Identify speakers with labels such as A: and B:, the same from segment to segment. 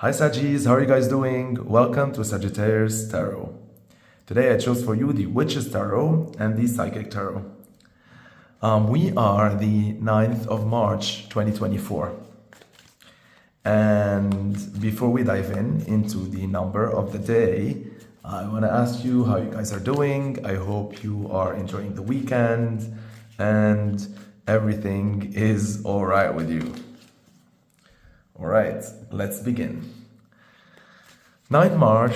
A: Hi Saggis, how are you guys doing? Welcome to Sagittarius Tarot. Today I chose for you the Witch's Tarot and the Psychic Tarot. We are the 9th of March 2024. And before we dive into the number of the day, I want to ask you how you guys are doing. I hope you are enjoying the weekend and everything is all right with you. All right, let's begin. 9 March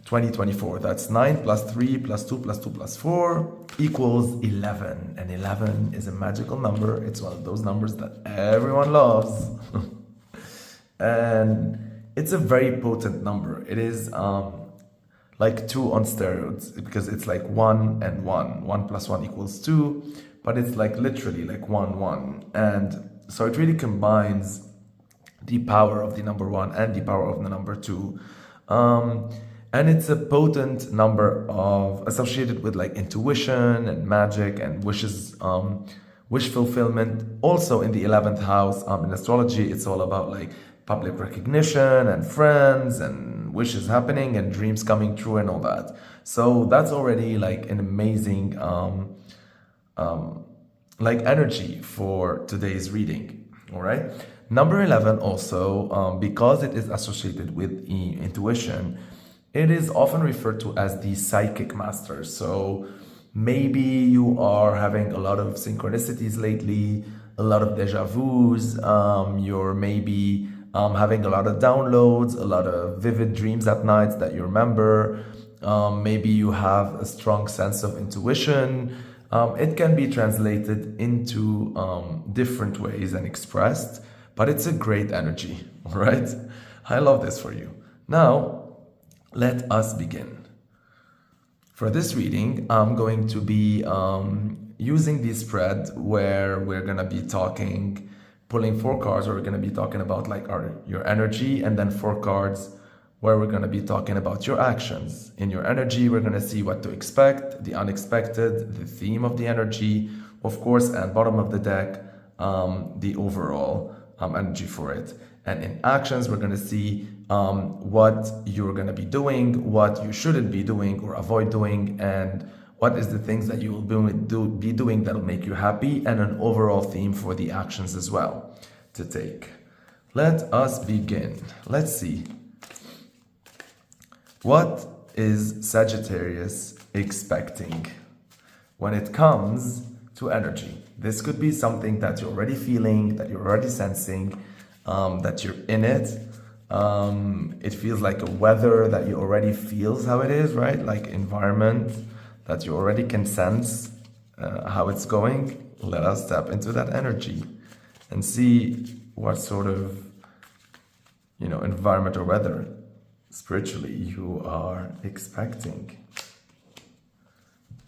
A: 2024, that's 9 plus 3 plus 2 plus 2 plus 4 equals 11. And 11 is a magical number. It's one of those numbers that everyone loves. And it's a very potent number. It is like 2 on steroids because it's like 1 and 1. 1 plus 1 equals 2, but it's like literally like 1, 1. And so it really combines the power of the number 1 and the power of the number 2. And it's a potent number associated with like intuition and magic and wishes, wish fulfillment. Also in the 11th house, in astrology, it's all about like public recognition and friends and wishes happening and dreams coming true and all that. So that's already like an amazing like energy for today's reading. All right. Number 11 also, because it is associated with intuition, it is often referred to as the psychic master. So maybe you are having a lot of synchronicities lately, a lot of deja vus, you're maybe having a lot of downloads, a lot of vivid dreams at night that you remember. Maybe you have a strong sense of intuition. It can be translated into different ways and expressed. But it's a great energy, all right? I love this for you. Now, let us begin. For this reading, I'm going to be using the spread where we're gonna be pulling 4 cards where we're gonna be talking about like your energy, and then 4 cards where we're gonna be talking about your actions. In your energy, we're gonna see what to expect, the unexpected, the theme of the energy, of course, and bottom of the deck, the overall energy for it. And in actions, we're going to see what you're going to be doing, what you shouldn't be doing or avoid doing, and what is the things that you will be doing that will make you happy, and an overall theme for the actions as well to take. Let us begin. Let's see. What is Sagittarius expecting when it comes to energy? This could be something that you're already feeling, that you're already sensing, that you're in it. It feels like a weather that you already feels how it is, right? Like environment that you already can sense how it's going. Let us tap into that energy and see what sort of, environment or weather spiritually you are expecting.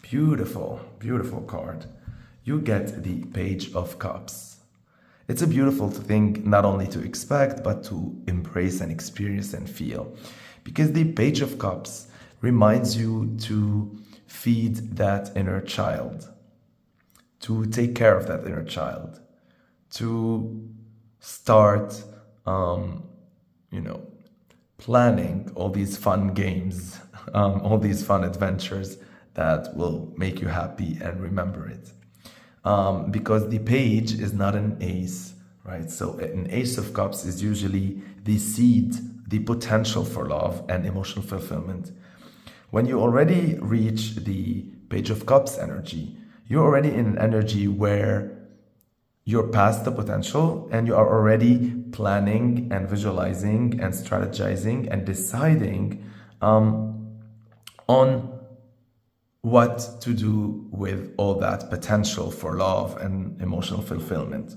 A: Beautiful, beautiful card. You get the Page of Cups. It's a beautiful thing not only to expect, but to embrace and experience and feel. Because the Page of Cups reminds you to feed that inner child, to take care of that inner child, to start, planning all these fun games, all these fun adventures that will make you happy and remember it. Because the page is not an ace, right? So an Ace of Cups is usually the seed, the potential for love and emotional fulfillment. When you already reach the Page of Cups energy, you're already in an energy where you're past the potential and you are already planning and visualizing and strategizing and deciding on what to do with all that potential for love and emotional fulfillment.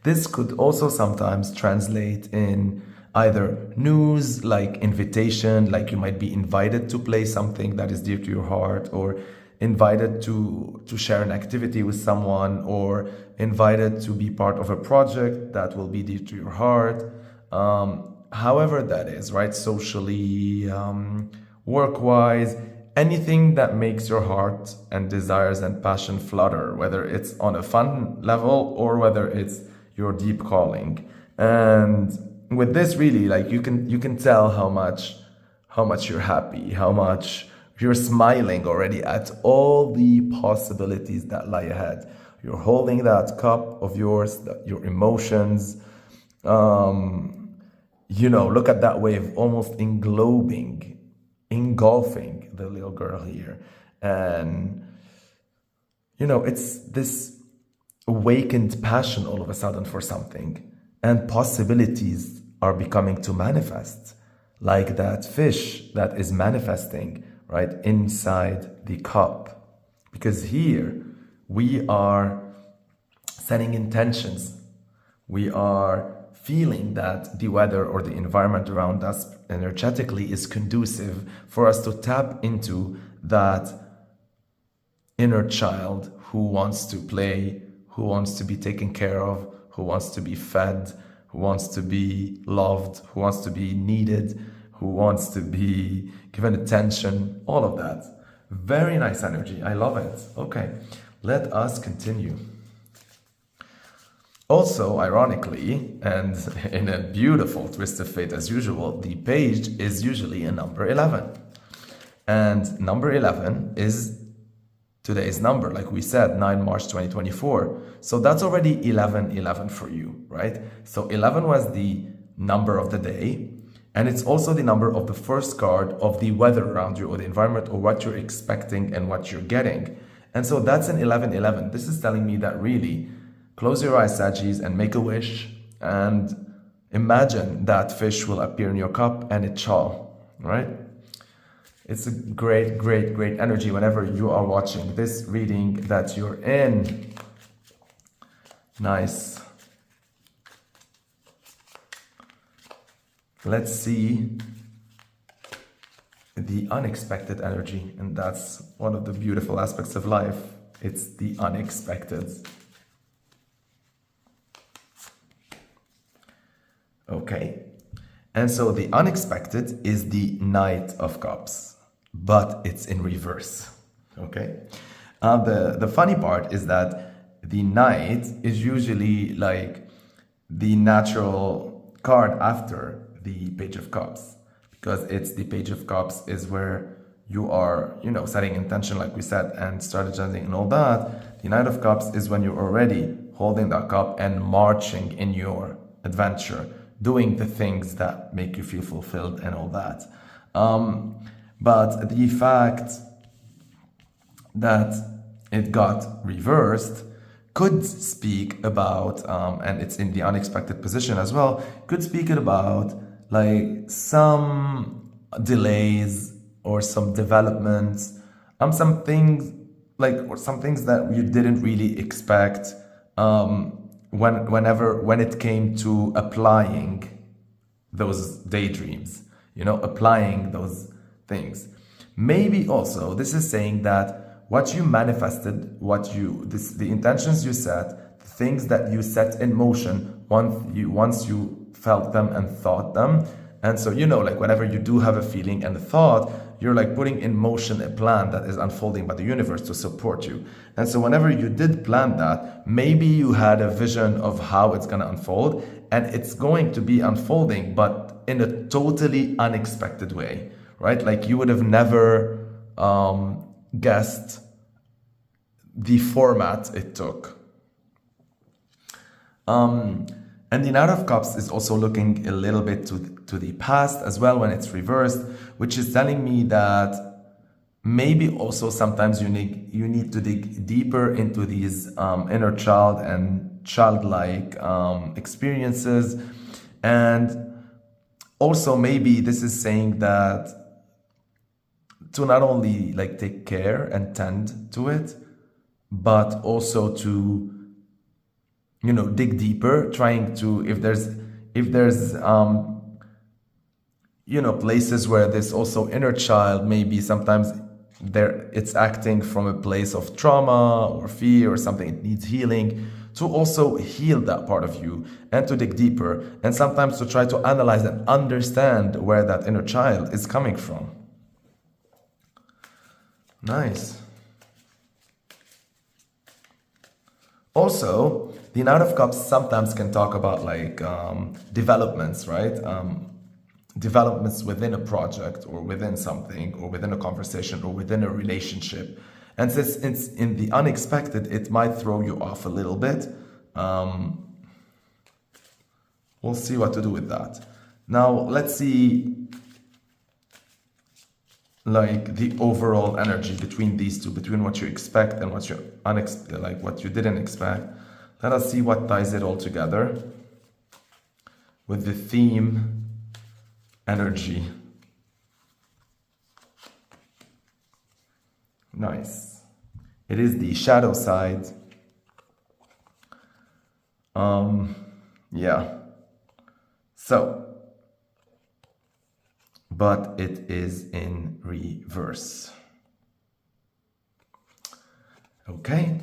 A: This could also sometimes translate in either news, like invitation, like you might be invited to play something that is dear to your heart, or invited to share an activity with someone, or invited to be part of a project that will be dear to your heart. However that is, right? Socially, work-wise, anything that makes your heart and desires and passion flutter, whether it's on a fun level or whether it's your deep calling. And with this, really, like you can tell how much you're happy, how much you're smiling already at all the possibilities that lie ahead. You're holding that cup of yours, your emotions. Look at that wave almost engulfing the little girl here. And, it's this awakened passion all of a sudden for something. And possibilities are becoming to manifest. Like that fish that is manifesting, right, inside the cup. Because here we are setting intentions. We are feeling that the weather or the environment around us energetically is conducive for us to tap into that inner child who wants to play, who wants to be taken care of, who wants to be fed, who wants to be loved, who wants to be needed, who wants to be given attention, all of that. Very nice energy. I love it. Okay, let us continue. Also, ironically, and in a beautiful twist of fate as usual, the page is usually a number 11. And number 11 is today's number, like we said, 9 March 2024. So that's already 1111 for you, right? So 11 was the number of the day, and it's also the number of the first card of the weather around you or the environment or what you're expecting and what you're getting. And so that's an 1111. This is telling me that really, close your eyes, Saggies, and make a wish and imagine that fish will appear in your cup and it shall, right? It's a great, great, great energy whenever you are watching this reading that you're in. Nice. Let's see the unexpected energy, and that's one of the beautiful aspects of life. It's the unexpected. Okay, and so the unexpected is the Knight of Cups, but it's in reverse. Okay, the funny part is that the Knight is usually like the natural card after the Page of Cups, because it's the Page of Cups is where you are, setting intention, like we said, and strategizing and all that. The Knight of Cups is when you're already holding that cup and marching in your adventure, doing the things that make you feel fulfilled and all that. But the fact that it got reversed could speak about, and it's in the unexpected position as well, could speak about like some delays or some developments, some things or some things that you didn't really expect when it came to applying those daydreams, applying those things. Maybe also this is saying that what you manifested, the intentions you set, the things that you set in motion once you felt them and thought them. And so, like whenever you do have a feeling and a thought, you're like putting in motion a plan that is unfolding by the universe to support you. And so whenever you did plan that, maybe you had a vision of how it's going to unfold, and it's going to be unfolding, but in a totally unexpected way, right? Like you would have never guessed the format it took. And the Knight of Cups is also looking a little bit to the past as well when it's reversed, which is telling me that maybe also sometimes you need to dig deeper into these inner child and childlike experiences. And also maybe this is saying that to not only like take care and tend to it, but also to dig deeper, trying to, if there's places where this also inner child, maybe sometimes it's acting from a place of trauma or fear or something, it needs healing, to also heal that part of you and to dig deeper, and sometimes to try to analyze and understand where that inner child is coming from. Nice. Also, The Knight of Cups sometimes can talk about like developments, right? Developments within a project or within something or within a conversation or within a relationship. And since it's in the unexpected, it might throw you off a little bit. We'll see what to do with that. Now, let's see like the overall energy between these two, between what you expect and what you what you didn't expect. Let us see what ties it all together with the theme energy. Nice. It is the shadow side. Yeah. So, but it is in reverse. Okay.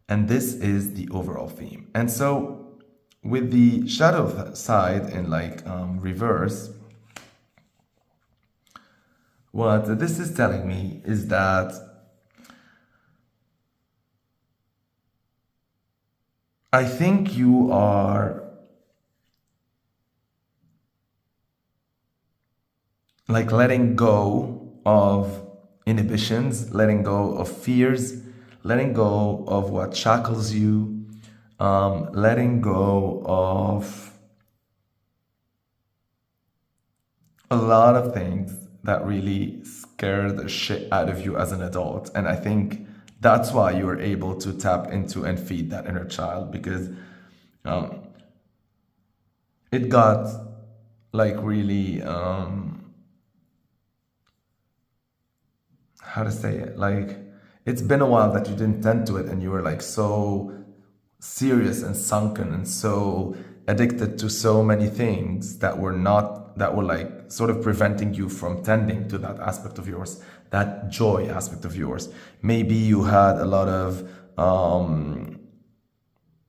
A: And this is the overall theme. And so with the shadow side in like reverse, what this is telling me is that I think you are like letting go of inhibitions, letting go of fears, letting go of what shackles you, letting go of a lot of things that really scare the shit out of you as an adult. And I think that's why you are able to tap into and feed that inner child, because it got like really, how to say it, like it's been a while that you didn't tend to it and you were like so serious and sunken and so addicted to so many things that were like sort of preventing you from tending to that aspect of yours, that joy aspect of yours. Maybe you had a lot of,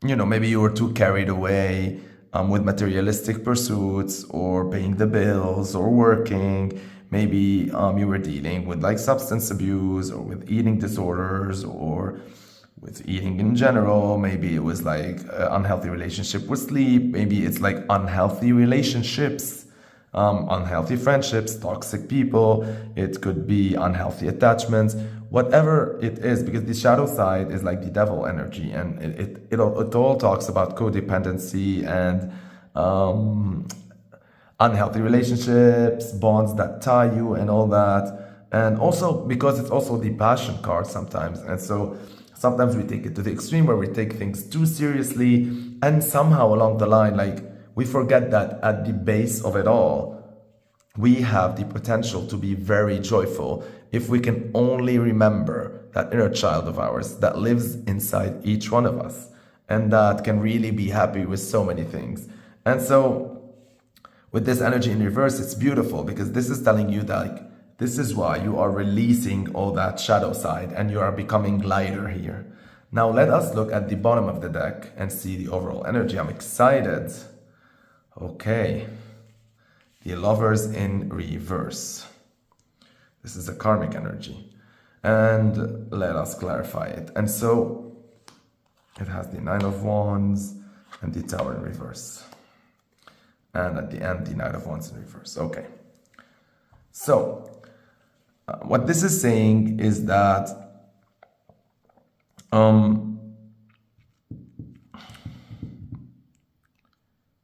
A: maybe you were too carried away with materialistic pursuits or paying the bills or working. Maybe you were dealing with like substance abuse or with eating disorders or with eating in general. Maybe it was like unhealthy relationship with sleep. Maybe it's like unhealthy relationships, unhealthy friendships, toxic people. It could be unhealthy attachments, whatever it is, because the shadow side is like the devil energy, and it all talks about codependency and unhealthy relationships, bonds that tie you and all that. And also because it's also the passion card sometimes. And so sometimes we take it to the extreme where we take things too seriously, and somehow along the line, like we forget that at the base of it all, we have the potential to be very joyful if we can only remember that inner child of ours that lives inside each one of us and that can really be happy with so many things. And so with this energy in reverse, it's beautiful because this is telling you that like, this is why you are releasing all that shadow side and you are becoming lighter here. Now let us look at the bottom of the deck and see the overall energy. I'm excited. Okay. The Lovers in reverse. This is a karmic energy. And let us clarify it. And so it has the Nine of Wands and the Tower in reverse. And at the end, the Knight of Wands in reverse. Okay. So, what this is saying is that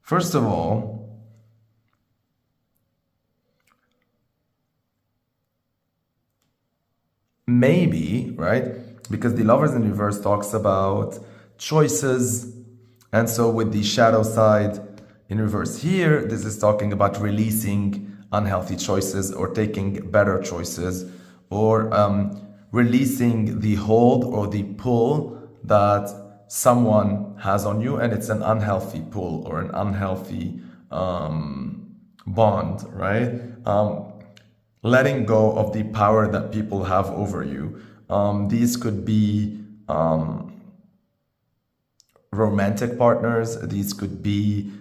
A: first of all, maybe, right? Because the Lovers in reverse talks about choices. And so with the shadow side in reverse here, this is talking about releasing unhealthy choices or taking better choices, or releasing the hold or the pull that someone has on you, and it's an unhealthy pull or an unhealthy bond, right? Letting go of the power that people have over you. These could be romantic partners, these could be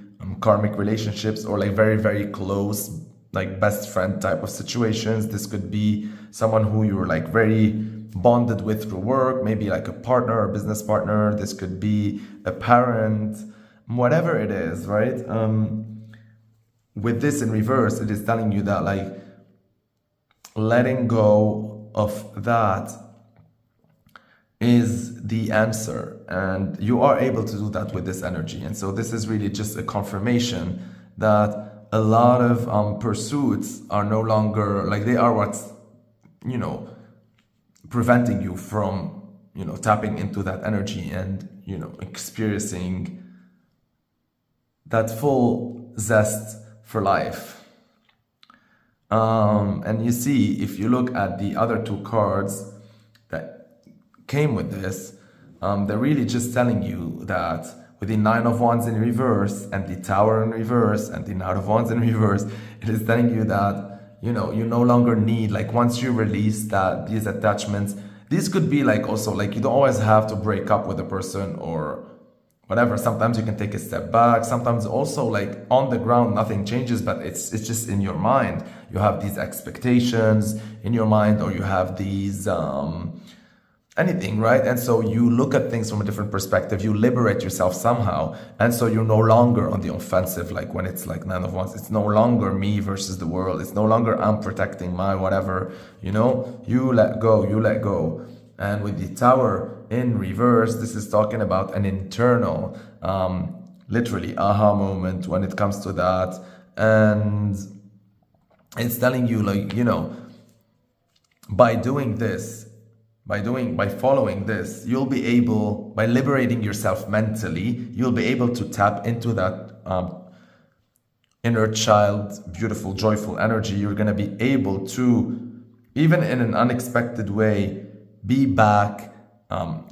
A: karmic relationships, or like very, very close, like best friend type of situations. This could be someone who you're like very bonded with through work, maybe like a partner or business partner. This could be a parent, whatever it is, right? With this in reverse, it is telling you that like letting go of that is the answer, and you are able to do that with this energy. And so this is really just a confirmation that a lot of pursuits are no longer like, they are what's, you know, preventing you from, you know, tapping into that energy and, you know, experiencing that full zest for life. And you see, if you look at the other two cards that came with this, they're really just telling you that with the Nine of Wands in reverse and the Tower in reverse and the Knight of Wands in reverse, it is telling you that, you know, you no longer need, like once you release that, these attachments, these could be like also like, you don't always have to break up with a person or whatever. Sometimes you can take a step back. Sometimes also like on the ground, nothing changes, but it's just in your mind. You have these expectations in your mind, or you have these, anything, right? And so you look at things from a different perspective. You liberate yourself somehow. And so you're no longer on the offensive. Like when it's like Nine of Wands, it's no longer me versus the world. It's no longer I'm protecting my whatever, you know, you let go, you let go. And with the Tower in reverse, this is talking about an internal, literally aha moment when it comes to that. And it's telling you like, you know, by doing this, by following this, you'll be able, by liberating yourself mentally, you'll be able to tap into that inner child, beautiful, joyful energy. You're going to be able to, even in an unexpected way, be back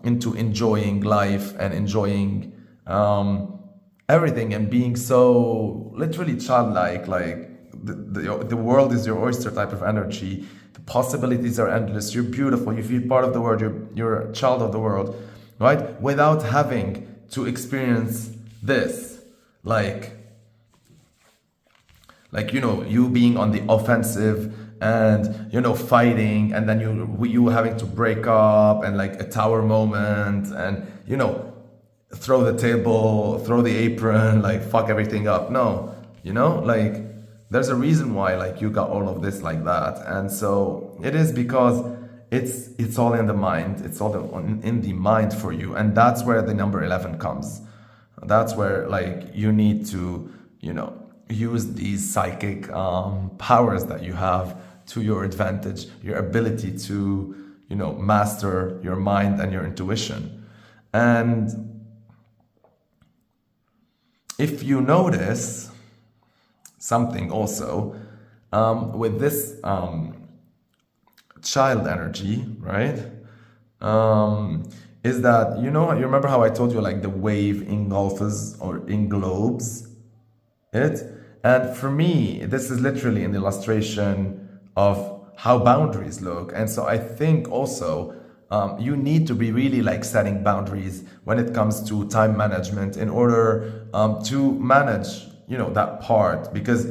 A: into enjoying life and enjoying everything and being so literally childlike. Like the world is your oyster type of energy. The possibilities are endless. You're beautiful. You feel part of the world. You're a child of the world, right? Without having to experience this, like you know, you being on the offensive and, you know, fighting, and then you having to break up, and like a Tower moment, and, you know, throw the table, throw the apron, like fuck everything up. No, you know, like there's a reason why like you got all of this like that. And so it is because it's all in the mind. It's all in the mind for you. And that's where the number 11 comes. That's where like you need to, you know, use these psychic powers that you have to your advantage, your ability to, you know, master your mind and your intuition. And if you notice something also with this child energy, right, is that, you know, you remember how I told you like the wave engulfs or englobes it? And for me, this is literally an illustration of how boundaries look. And so I think also you need to be really like setting boundaries when it comes to time management in order to manage, you know, that part. Because,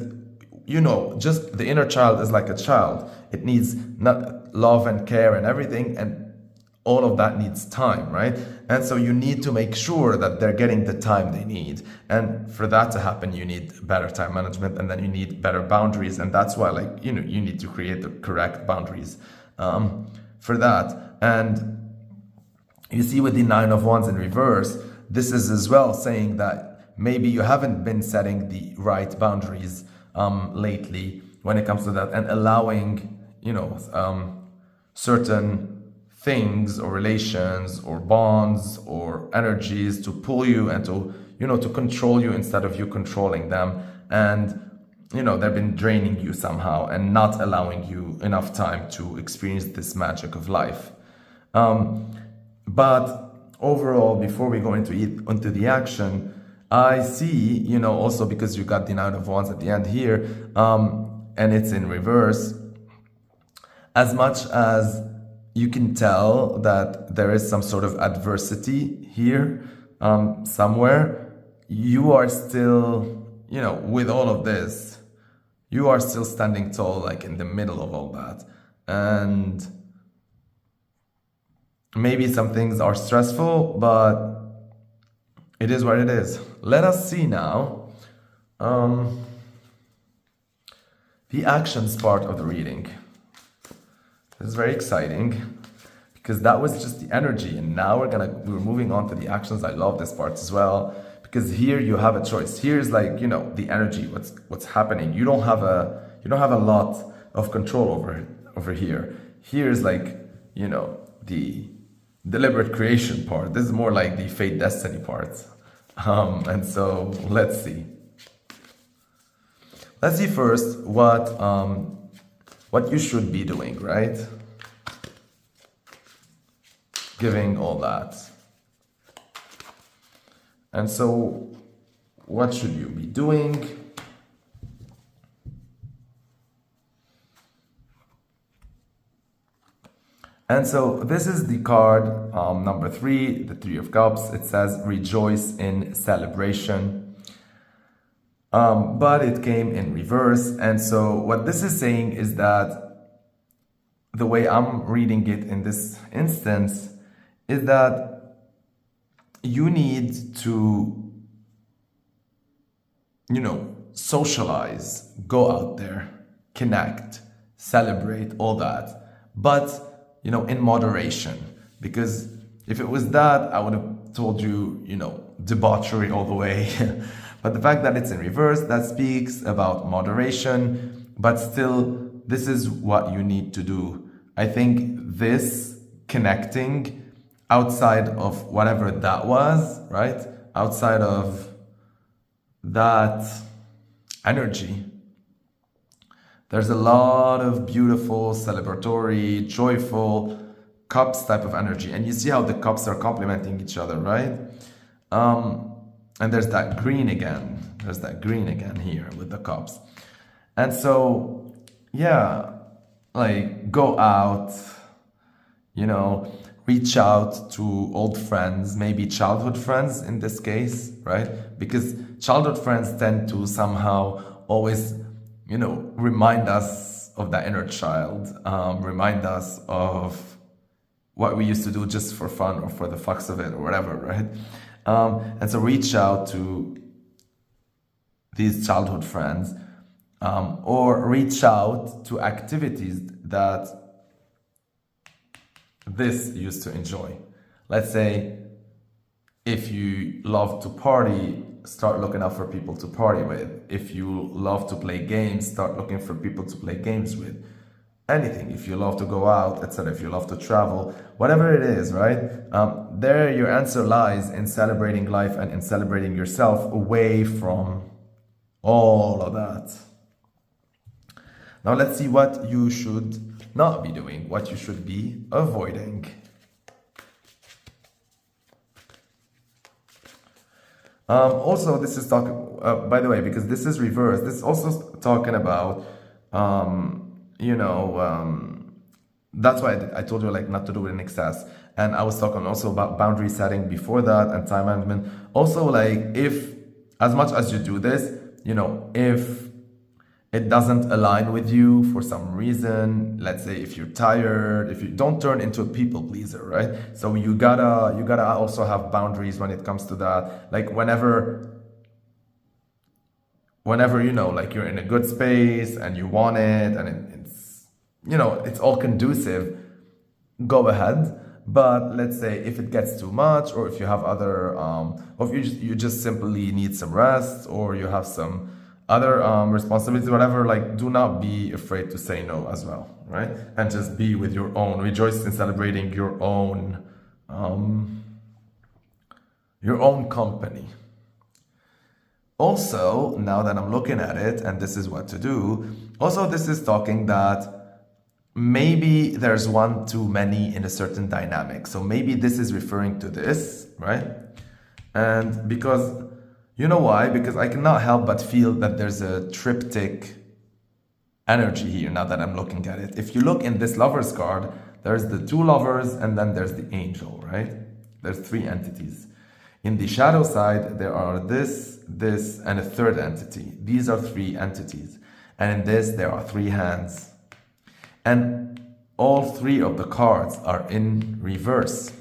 A: you know, just the inner child is like a child. It needs not love and care and everything, and all of that needs time, right? And so you need to make sure that they're getting the time they need. And for that to happen, you need better time management, and then you need better boundaries. And that's why, like, you know, you need to create the correct boundaries for that. And you see with the Nine of Wands in reverse, this is as well saying that maybe you haven't been setting the right boundaries lately when it comes to that, and allowing, you know, certain things or relations or bonds or energies to pull you and to, you know, to control you instead of you controlling them. And, you know, they've been draining you somehow and not allowing you enough time to experience this magic of life. But overall, before we go into the action, I see, you know, also because you got the Nine of Wands at the end here, and it's in reverse, as much as you can tell that there is some sort of adversity here somewhere, you are still, you know, with all of this, you are still standing tall, like in the middle of all that. And maybe some things are stressful, but it is what it is. Let us see now the actions part of the reading. This is very exciting because that was just the energy, and now we're moving on to the actions. I love this part as well because here you have a choice. Here's like, you know, the energy, what's happening. You don't have a lot of control over here. Here's like, you know, the deliberate creation part. This is more like the fate destiny part. And so let's see. Let's see first what you should be doing, right? Giving all that. And so what should you be doing? And so this is the card number 3, the 3 of Cups. It says rejoice in celebration. But it came in reverse. And so what this is saying is that the way I'm reading it in this instance is that you need to, you know, socialize, go out there, connect, celebrate, all that. But, you know, in moderation. Because if it was that, I would have told you, you know, debauchery all the way. But the fact that it's in reverse, that speaks about moderation. But still, this is what you need to do. I think this connecting outside of whatever that was, right? Outside of that energy, there's a lot of beautiful, celebratory, joyful cups type of energy. And you see how the cups are complementing each other, right? And there's that green again. There's that green again here with the cups. And so, yeah, like go out, you know, reach out to old friends, maybe childhood friends in this case, right? Because childhood friends tend to somehow always, you know, remind us of that inner child, remind us of what we used to do just for fun or for the fucks of it or whatever, right? And so reach out to these childhood friends, or reach out to activities that this used to enjoy. Let's say if you love to party, start looking out for people to party with. If you love to play games, start looking for people to play games with. Anything, if you love to go out, etc., if you love to travel, whatever it is, right? There your answer lies in celebrating life and in celebrating yourself away from all of that. Now let's see what you should not be doing, what you should be avoiding. Also, this is talking, by the way, because this is reversed, this is also talking about, you know, that's why I told you like not to do it in excess. And I was talking also about boundary setting before that and time management. Also, like if, as much as you do this, you know, if it doesn't align with you for some reason, let's say if you're tired, if you don't turn into a people pleaser, right? So you gotta also have boundaries when it comes to that. Like whenever you know, like you're in a good space and you want it and it's, you know, it's all conducive, go ahead. But let's say if it gets too much, or if you have other, or if you just simply need some rest, or you have some other responsibilities, whatever, like do not be afraid to say no as well, right? And just be with your own, rejoice in celebrating your own company. Also, now that I'm looking at it, and this is what to do, also this is talking that maybe there's one too many in a certain dynamic. So maybe this is referring to this, right? And because, you know why? Because I cannot help but feel that there's a triptych energy here now that I'm looking at it. If you look in this Lovers card, there's the 2 lovers and then there's the angel, right? There's 3 entities. In the shadow side, there are this, and a 3rd entity. These are 3 entities. And in this, there are 3 hands. And all three of the cards are in reverse.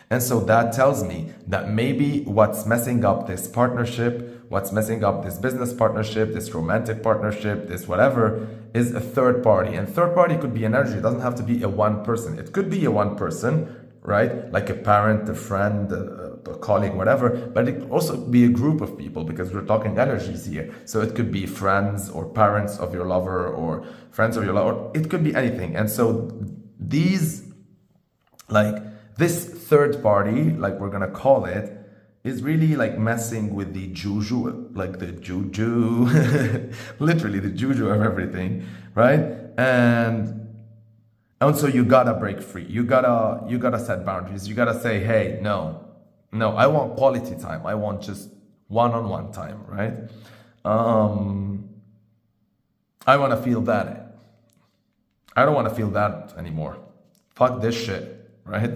A: And so that tells me that maybe what's messing up this partnership, what's messing up this business partnership, this romantic partnership, this whatever, is a third party. And third party could be an energy. It doesn't have to be a one person. It could be a one person, right? Like a parent, a friend, a colleague, whatever. But it could also be a group of people, because we're talking energies here. So it could be friends or parents of your lover or friends of your lover. It could be anything. And so these, like, this third party, like we're gonna call it, is really like messing with the juju, like the juju, literally the juju of everything, right? And so you gotta break free. You gotta set boundaries. You gotta say, hey, no, I want quality time. I want just one-on-one time, right? I want to feel that. I don't want to feel that anymore. Fuck this shit, right?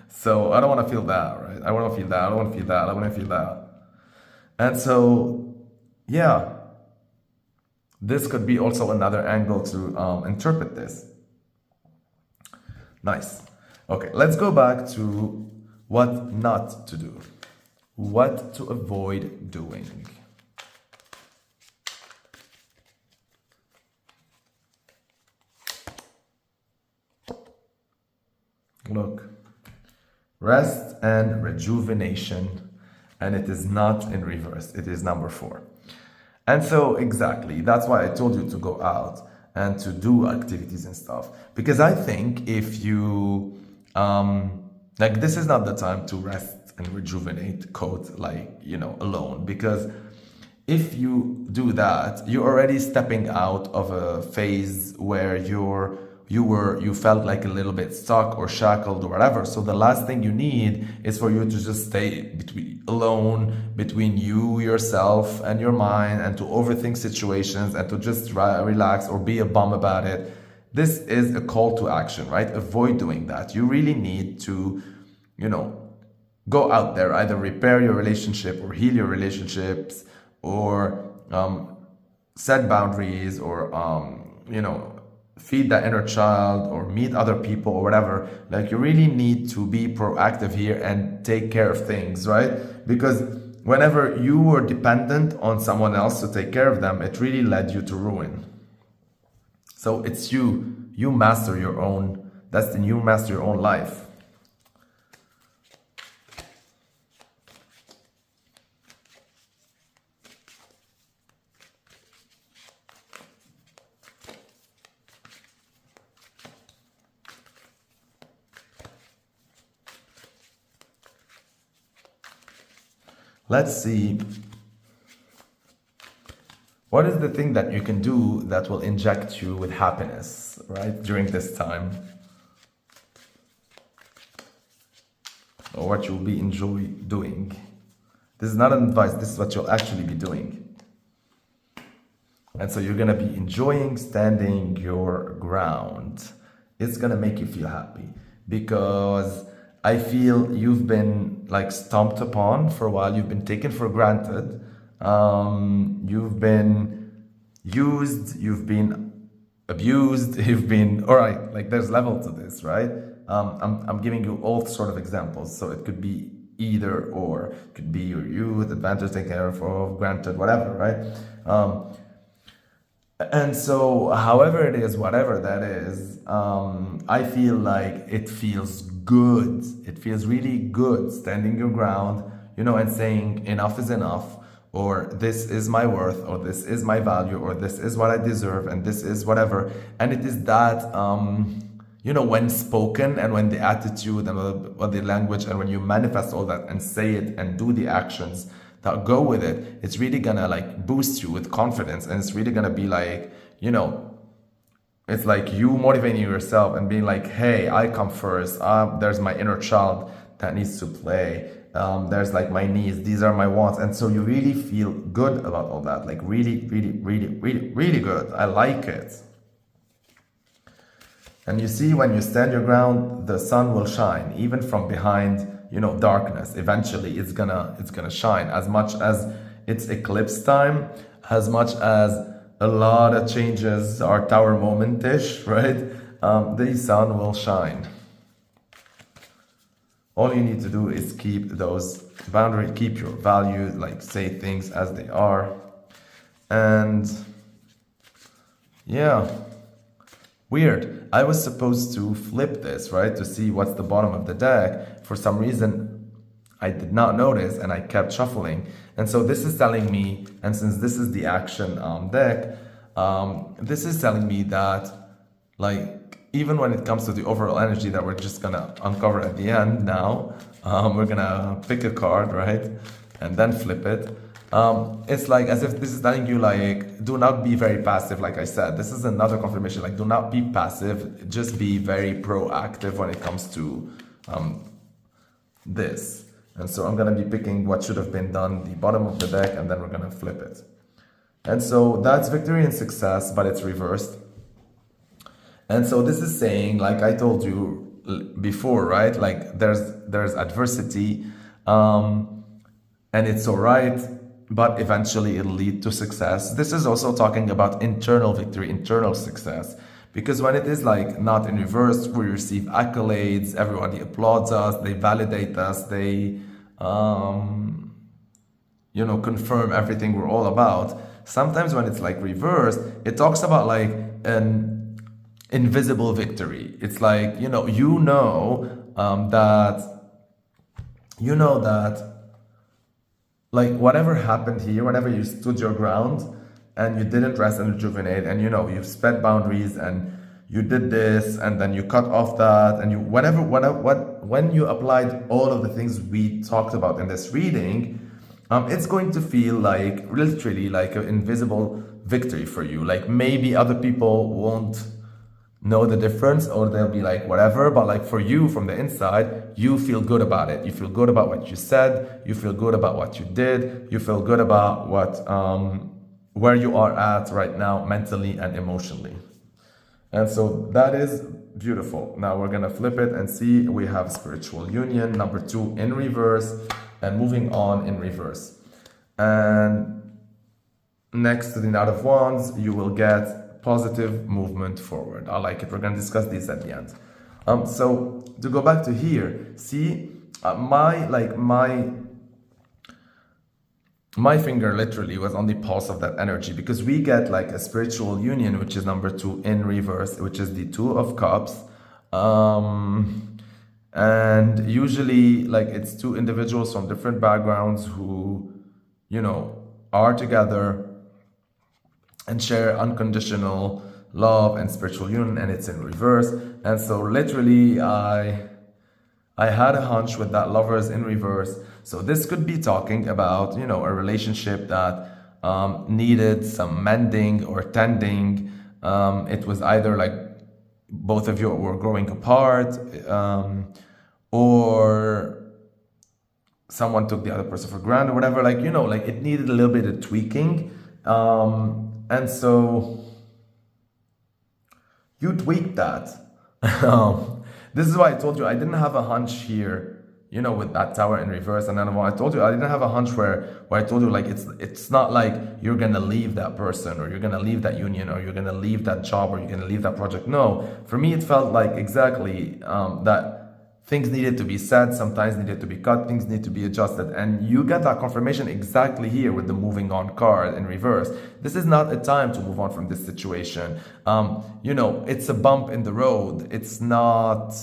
A: So I don't want to feel that, right? I want to feel that. I don't want to feel that. I want to feel that. And so, yeah, this could be also another angle to interpret this. Nice. Okay, let's go back to what not to do. What to avoid doing. Look, rest and rejuvenation, and it is not in reverse. It is number 4. And so exactly, that's why I told you to go out and to do activities and stuff. Because I think if you, like, this is not the time to rest and rejuvenate, quote, like, you know, alone. Because if you do that, you're already stepping out of a phase where you felt like a little bit stuck or shackled or whatever. So the last thing you need is for you to just stay alone between you, yourself, and your mind, and to overthink situations and to just relax or be a bum about it. This is a call to action, right? Avoid doing that. You really need to, you know, go out there, either repair your relationship or heal your relationships, or set boundaries, or you know, feed that inner child, or meet other people, or whatever. Like, you really need to be proactive here and take care of things, right? Because whenever you were dependent on someone else to take care of them, it really led you to ruin. So it's you master your own destiny, you master your own life. Let's see, what is the thing that you can do that will inject you with happiness, right, during this time? Or what you'll be enjoy doing. This is not an advice, this is what you'll actually be doing. And so you're gonna be enjoying standing your ground. It's gonna make you feel happy, because I feel you've been like stomped upon for a while. You've been taken for granted. You've been used. You've been abused. You've been, all right, like there's level to this, right? I'm giving you all sort of examples. So it could be either or. It could be your youth, advantage taken care of, granted, whatever, right? And so, however it is, whatever that is, I feel like it feels good. It feels really good standing your ground, you know, and saying enough is enough, or this is my worth, or this is my value, or this is what I deserve, and this is whatever. And it is that, you know, when spoken, and when the attitude and the language, and when you manifest all that and say it and do the actions that go with it, it's really gonna like boost you with confidence. And it's really gonna be like, you know, it's like you motivating yourself and being like, hey, I come first. There's my inner child that needs to play. There's like my needs. These are my wants. And so you really feel good about all that. Like really, really, really, really, really good. I like it. And you see, when you stand your ground, the sun will shine, even from behind, you know, darkness. Eventually it's gonna shine. As much as it's eclipse time, as much as a lot of changes are tower moment-ish, right? the sun will shine. All you need to do is keep those boundaries, keep your values, like say things as they are. And yeah, weird. I was supposed to flip this, right, to see what's the bottom of the deck. For some reason, I did not notice and I kept shuffling. And so this is telling me, and since this is the action deck, this is telling me that, like, even when it comes to the overall energy that we're just gonna uncover at the end now, we're gonna pick a card, right? And then flip it. It's like as if this is telling you, like, do not be very passive, like I said. This is another confirmation, like, do not be passive, just be very proactive when it comes to this. And so I'm gonna be picking what should have been done, the bottom of the deck, and then we're gonna flip it. And so that's victory and success, but it's reversed. And so this is saying, like I told you before, right? Like there's adversity, and it's all right, but eventually it'll lead to success. This is also talking about internal victory, internal success, because when it is like not in reverse, we receive accolades, everybody applauds us, they validate us, they, confirm everything we're all about. Sometimes when it's like reversed, it talks about like an invisible victory. It's like, that like whatever happened here, whenever you stood your ground and you didn't rest and rejuvenate, and you set boundaries and you did this and then you cut off that, and when you applied all of the things we talked about in this reading, it's going to feel like literally like an invisible victory for you. Like maybe other people won't know the difference, or they'll be like whatever, but like for you from the inside, you feel good about it. You feel good about what you said, you feel good about what you did, you feel good about what where you are at right now mentally and emotionally. And so that is beautiful. Now we're gonna flip it and see. We have spiritual union, number 2 in reverse, and moving on in reverse. And next to the Knight of Wands, you will get positive movement forward. I like it. We're going to discuss this at the end. So to go back to here, see, my finger literally was on the pulse of that energy, because we get like a spiritual union, which is number 2 in reverse, which is the 2 of Cups. And usually like it's 2 individuals from different backgrounds who, are together and share unconditional love and spiritual union, and it's in reverse. And so literally I had a hunch with that lovers in reverse. So this could be talking about, a relationship that needed some mending or tending. It was either like both of you were growing apart, or someone took the other person for granted, or whatever, like, like it needed a little bit of tweaking. And so you tweaked that. This is why I told you I didn't have a hunch here, with that tower in reverse. And then I told you I didn't have a hunch where I told you like it's not like you're gonna leave that person, or you're gonna leave that union, or you're gonna leave that job, or you're gonna leave that project. No, for me it felt like exactly that things needed to be said, sometimes needed to be cut, things need to be adjusted. And you get that confirmation exactly here with the moving on card in reverse. This is not a time to move on from this situation. It's a bump in the road. It's not,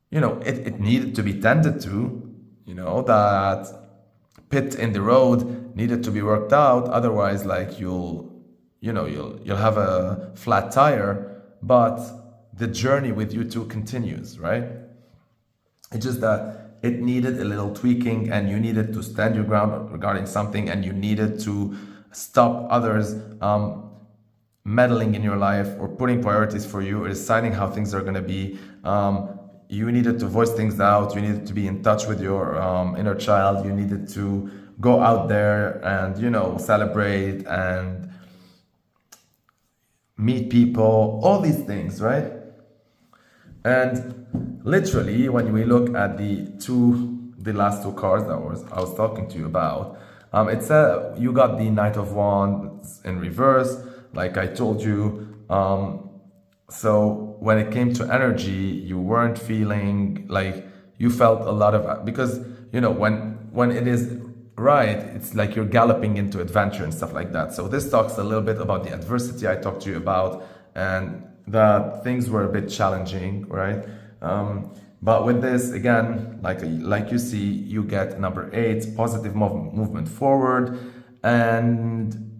A: it needed to be tended to, that pit in the road needed to be worked out. Otherwise, like you'll have a flat tire, but the journey with you two continues, right? It's just that it needed a little tweaking, and you needed to stand your ground regarding something, and you needed to stop others meddling in your life or putting priorities for you or deciding how things are going to be. You needed to voice things out. You needed to be in touch with your inner child. You needed to go out there and, celebrate and meet people, all these things, right? And literally, when we look at the last 2 cards that I was talking to you about, it said you got the Knight of Wands in reverse. Like I told you, So when it came to energy, you weren't feeling like you felt a lot of, because you know when it is right, it's like you're galloping into adventure and stuff like that. So this talks a little bit about the adversity I talked to you about, and that things were a bit challenging, right? But with this, again, like you see, you get number 8, positive movement forward, and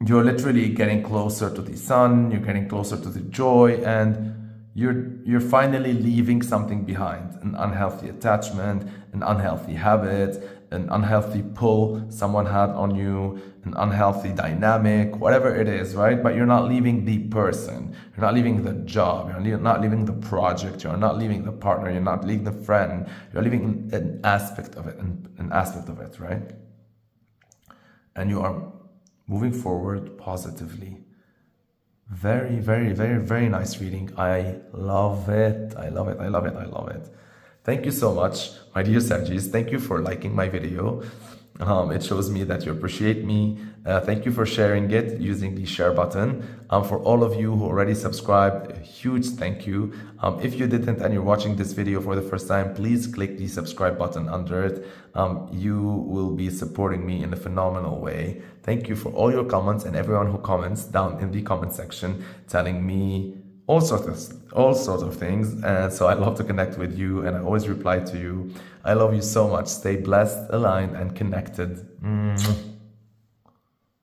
A: you're literally getting closer to the sun, you're getting closer to the joy, and you're finally leaving something behind, an unhealthy attachment, an unhealthy habit, an unhealthy pull someone had on you, an unhealthy dynamic, whatever it is, right? But you're not leaving the person, you're not leaving the job, you're not leaving the project, you're not leaving the partner, you're not leaving the friend, you're leaving an aspect of it, right? And you are moving forward positively. Very, very, very, very nice reading. I love it. I love it. I love it. I love it. Thank you so much, my dear Sagis. Thank you for liking my video. It shows me that you appreciate me. Thank you for sharing it using the share button. For all of you who already subscribed, a huge thank you. If you didn't and you're watching this video for the first time, please click the subscribe button under it. You will be supporting me in a phenomenal way. Thank you for all your comments and everyone who comments down in the comment section telling me all sorts of things. And so I love to connect with you, and I always reply to you. I love you so much. Stay blessed, aligned, and connected.